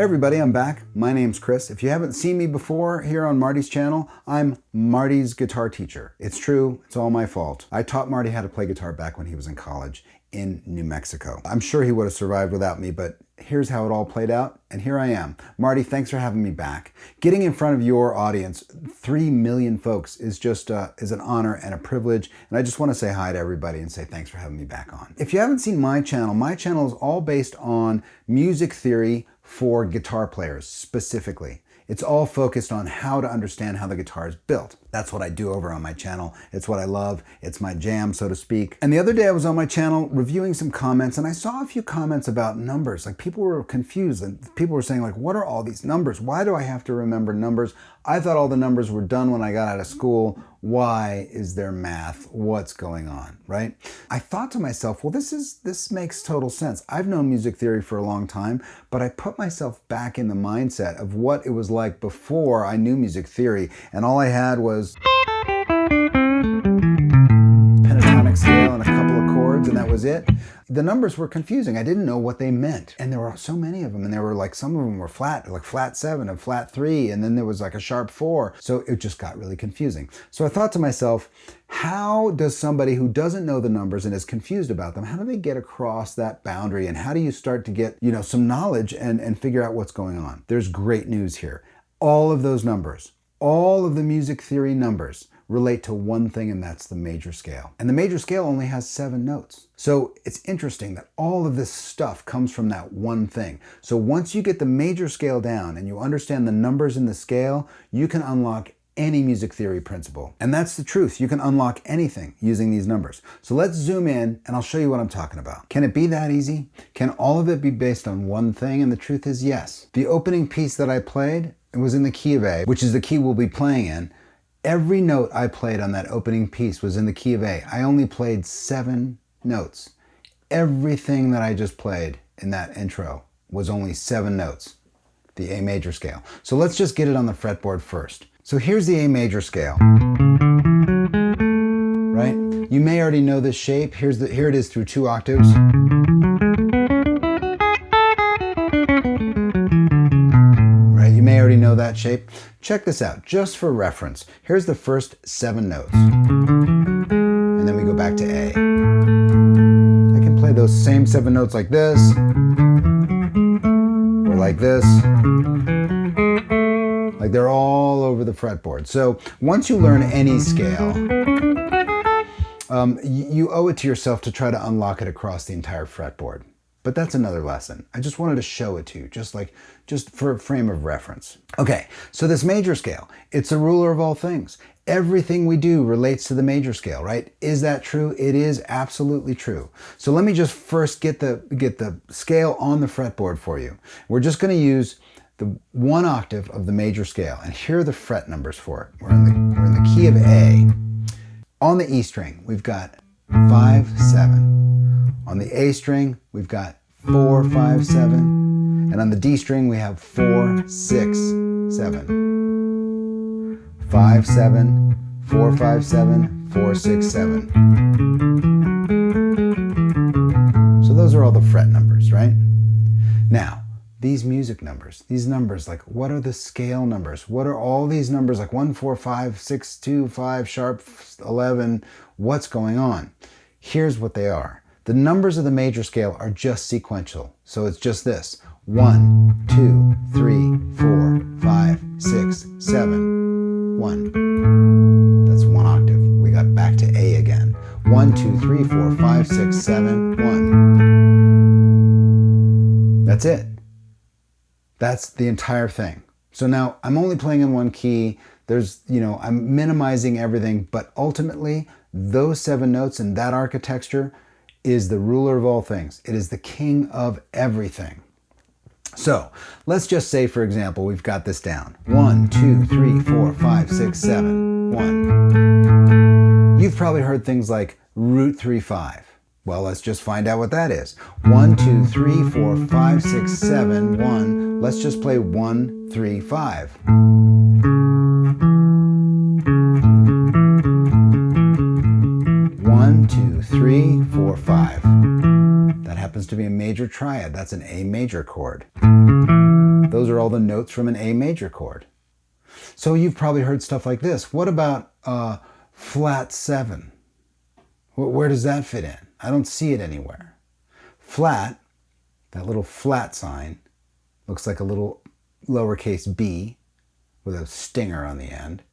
everybody, I'm back. My name's Chris. If you haven't seen me before here on Marty's channel, I'm Marty's guitar teacher. It's true, it's all my fault. I taught Marty how to play guitar back when he was in college in New Mexico. I'm sure he would have survived without me, but here's how it all played out, and here I am. Marty, thanks for having me back. Getting in front of your audience, 3 million folks, is just is an honor and a privilege, and I just want to say hi to everybody and say thanks for having me back on. If you haven't seen my channel is all based on music theory for guitar players specifically. It's all focused on how to understand how the guitar is built. That's what I do over on my channel. It's what I love. It's my jam, so to speak. And the other day I was on my channel reviewing some comments, and I saw a few comments about numbers. Like, people were confused, and people were saying, like, what are all these numbers? Why do I have to remember numbers? I thought all the numbers were done when I got out of school. Why is there math? What's going on, right? I thought to myself, well, this makes total sense. I've known music theory for a long time, but I put myself back in the mindset of what it was like before I knew music theory, and all I had was pentatonic scale and a couple of chords, and that was it. The numbers were confusing. I didn't know what they meant, and there were so many of them, and there were like, some of them were flat, like flat 7 and flat 3, and then there was like a sharp 4, so it just got really confusing. So I thought to myself, how does somebody who doesn't know the numbers and is confused about them, how do they get across that boundary, and how do you start to get, you know, some knowledge and figure out what's going on? There's great news here. All of those numbers, all of the music theory numbers relate to one thing, and that's the major scale. And the major scale only has 7 notes. So it's interesting that all of this stuff comes from that one thing. So once you get the major scale down and you understand the numbers in the scale, you can unlock any music theory principle. And that's the truth. You can unlock anything using these numbers. So let's zoom in and I'll show you what I'm talking about. Can it be that easy? Can all of it be based on one thing? And the truth is yes. The opening piece that I played, it was in the key of A, which is the key we'll be playing in. Every note I played on that opening piece was in the key of A. I only played 7 notes. Everything that I just played in that intro was only 7 notes, the A major scale. So let's just get it on the fretboard first. So here's the A major scale, right? You may already know this shape. Here it is through 2 octaves. Right, you may already know that shape. Check this out, just for reference. Here's the first 7 notes, and then we go back to A. I can play those same 7 notes like this, or like this. Like, they're all over the fretboard. So once you learn any scale, you owe it to yourself to try to unlock it across the entire fretboard. But that's another lesson. I just wanted to show it to you, just for a frame of reference. Okay, so this major scale, it's a ruler of all things. Everything we do relates to the major scale, right? Is that true? It is absolutely true. So let me just first get the scale on the fretboard for you. We're just going to use the 1 octave of the major scale, and here are the fret numbers for it. We're in the key of A. On the E string, we've got 5, 7. On the A string, we've got 4, 5, 7. And on the D string, we have 4, 6, 7. 5, 7, 4, 5, 7, 4, 6, 7. So those are all the fret numbers, right? Now, these music numbers, these numbers, like, what are the scale numbers? What are all these numbers, like 1, 4, 5, 6, 2, 5, sharp 11? What's going on? Here's what they are. The numbers of the major scale are just sequential. So it's just this: 1, 2, 3, 4, 5, 6, 7, 1. That's 1 octave. We got back to A again. 1, 2, 3, 4, 5, 6, 7, 1. That's it. That's the entire thing. So now I'm only playing in one key. There's, you know, I'm minimizing everything, but ultimately those 7 notes and that architecture is the ruler of all things. It is the king of everything. So let's just say, for example, we've got this down. 1, 2, 3, 4, 5, 6, 7, 1. You've probably heard things like root 3, 5. Well, let's just find out what that is. 1, 2, 3, 4, 5, 6, 7, 1. Let's just play 1, 3, 5. 1, 2, 3, 4, 5. That happens to be a major triad. That's an A major chord. Those are all the notes from an A major chord. So you've probably heard stuff like this. What about flat 7? Where does that fit in? I don't see it anywhere. Flat, that little flat sign, looks like a little lowercase b with a stinger on the end.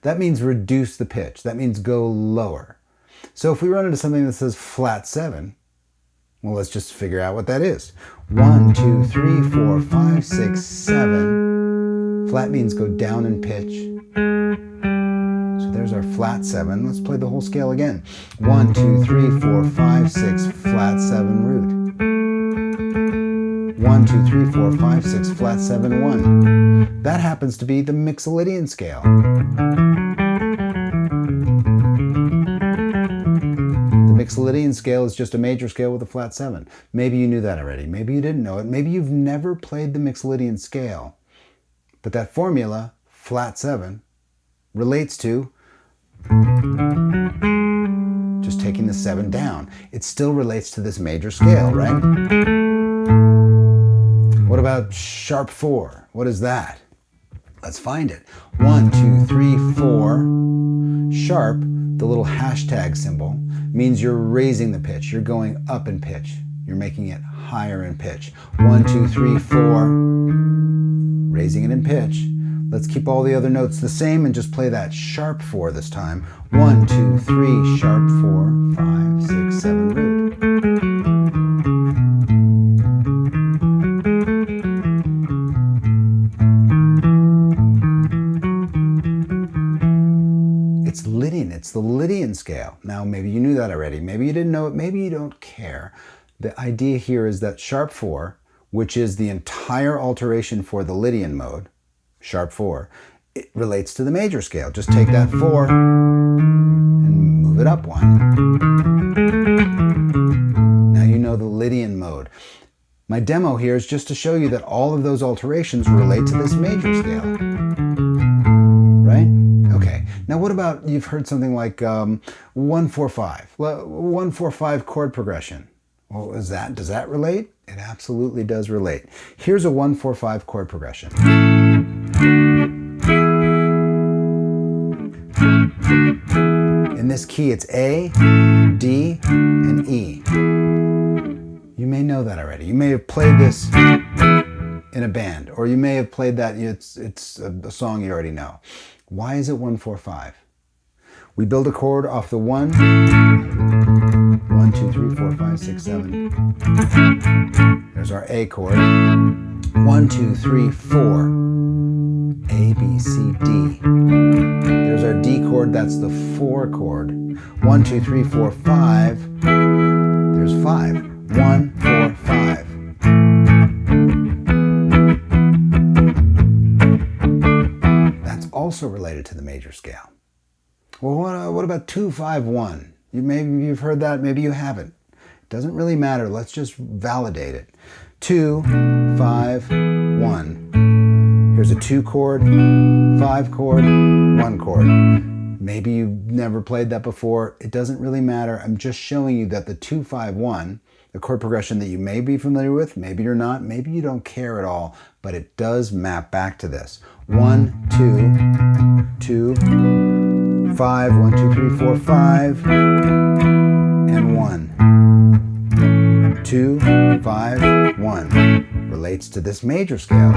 That means reduce the pitch. That means go lower. So if we run into something that says flat 7, well, let's just figure out what that is. 1, 2, 3, 4, 5, 6, 7. Flat means go down in pitch. So there's our flat 7. Let's play the whole scale again. 1, 2, 3, 4, 5, 6, flat 7 root. 1, 2, 3, 4, 5, 6, flat 7, 1. That happens to be the Mixolydian scale. The Mixolydian scale is just a major scale with a flat 7. Maybe you knew that already. Maybe you didn't know it. Maybe you've never played the Mixolydian scale. But that formula, flat 7, relates to just taking the 7 down. It still relates to this major scale, right? What about sharp 4? What is that? Let's find it. 1, 2, 3, 4. Sharp, the little hashtag symbol, means you're raising the pitch. You're going up in pitch. You're making it higher in pitch. 1, 2, 3, 4. Raising it in pitch. Let's keep all the other notes the same and just play that sharp 4 this time. 1, 2, 3, sharp 4, 5, 6, 7, root. It's Lydian. It's the Lydian scale. Now, maybe you knew that already. Maybe you didn't know it. Maybe you don't care. The idea here is that sharp 4, which is the entire alteration for the Lydian mode, sharp 4, it relates to the major scale. Just take that 4 and move it up 1. Now you know the Lydian mode. My demo here is just to show you that all of those alterations relate to this major scale. Right? Okay. Now what about, you've heard something like 1-4-5. 1-4-5 chord progression. Well, does that relate? It absolutely does relate. Here's a 1-4-5 chord progression. In this key, it's A, D, and E. You may know that already. You may have played this in a band, or you may have played that, it's a song you already know. Why is it 1-4-5? We build a chord off the 1, 1, 2, 3, 4, 5, 6, 7. There's our A chord. 1, 2, 3, 4. A, B, C, D. There's our D chord, that's the 4 chord. 1, 2, 3, 4, 5. There's 5. 1, 4, 5. That's also related to the major scale. Well, what about 2-5-1? Maybe you've heard that, maybe you haven't. It doesn't really matter. Let's just validate it. 2, 5, 1. Here's a 2 chord, 5 chord, 1 chord. Maybe you've never played that before. It doesn't really matter. I'm just showing you that the 2-5-1, the chord progression that you may be familiar with, maybe you're not, maybe you don't care at all, but it does map back to this. 1, 2, 2, 5, 1, 2, 3, 4, 5, and 1. 2, 5, 1 relates to this major scale.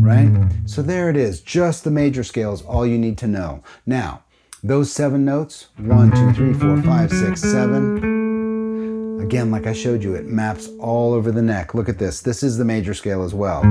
Right? So there it is. Just the major scale is all you need to know. Now, those 7 notes, 1, 2, 3, 4, 5, 6, 7. Again, like I showed you, it maps all over the neck. Look at this. This is the major scale as well.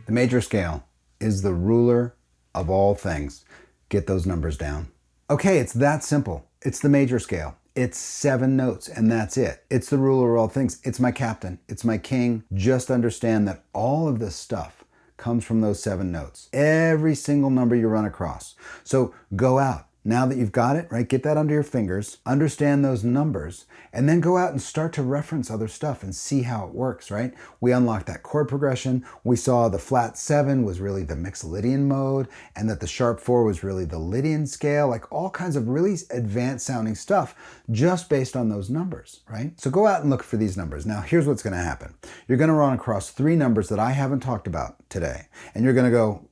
The major scale is the ruler of all things. Get those numbers down. Okay, it's that simple. It's the major scale. It's 7 notes, and that's it. It's the ruler of all things. It's my captain. It's my king. Just understand that all of this stuff comes from those 7 notes. Every single number you run across. So go out, now that you've got it, right, get that under your fingers, understand those numbers, and then go out and start to reference other stuff and see how it works, right? We unlocked that chord progression. We saw the flat 7 was really the Mixolydian mode, and that the sharp 4 was really the Lydian scale, like all kinds of really advanced sounding stuff just based on those numbers, right? So go out and look for these numbers. Now, here's what's going to happen. You're going to run across 3 numbers that I haven't talked about today, and you're going to go,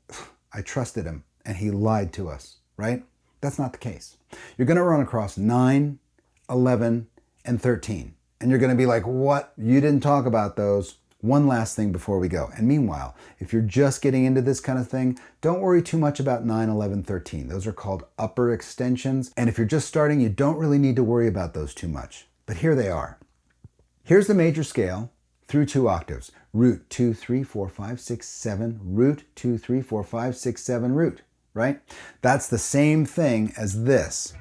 I trusted him and he lied to us, right? That's not the case. You're going to run across 9, 11, and 13. And you're going to be like, what? You didn't talk about those. One last thing before we go. And meanwhile, if you're just getting into this kind of thing, don't worry too much about 9, 11, 13. Those are called upper extensions. And if you're just starting, you don't really need to worry about those too much. But here they are. Here's the major scale through 2 octaves. Root 2, 3, 4, 5, 6, 7, root 2, 3, 4, 5, 6, 7, root. Right? That's the same thing as this.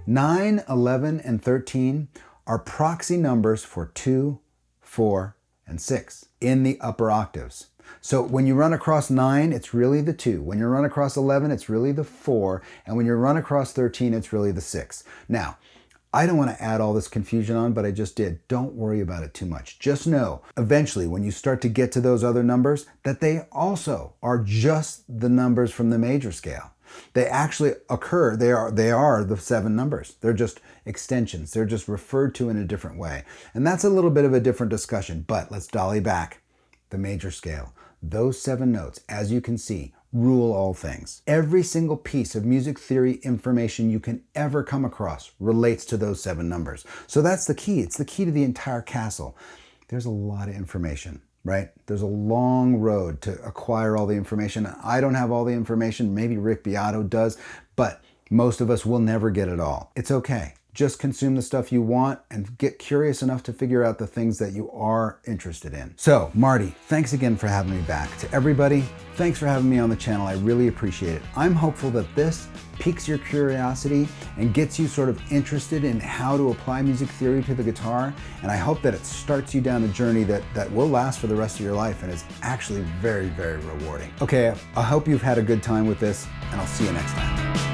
9, 11, and 13 are proxy numbers for 2, 4, and 6 in the upper octaves. So when you run across 9, it's really the 2. When you run across 11, it's really the 4. And when you run across 13, it's really the 6. Now, I don't want to add all this confusion on, but I just did. Don't worry about it too much. Just know, eventually, when you start to get to those other numbers, that they also are just the numbers from the major scale. They actually occur, they are the 7 numbers. They're just extensions. They're just referred to in a different way. And that's a little bit of a different discussion, but let's dolly back. The major scale. Those 7 notes, as you can see, rule all things. Every single piece of music theory information you can ever come across relates to those 7 numbers. So that's the key. It's the key to the entire castle. There's a lot of information, right? There's a long road to acquire all the information. I don't have all the information. Maybe Rick Beato does, but most of us will never get it all. It's okay. Just consume the stuff you want and get curious enough to figure out the things that you are interested in. So, Marty, thanks again for having me back. To everybody, thanks for having me on the channel. I really appreciate it. I'm hopeful that this piques your curiosity and gets you sort of interested in how to apply music theory to the guitar. And I hope that it starts you down a journey that will last for the rest of your life and is actually very, very rewarding. Okay, I hope you've had a good time with this, and I'll see you next time.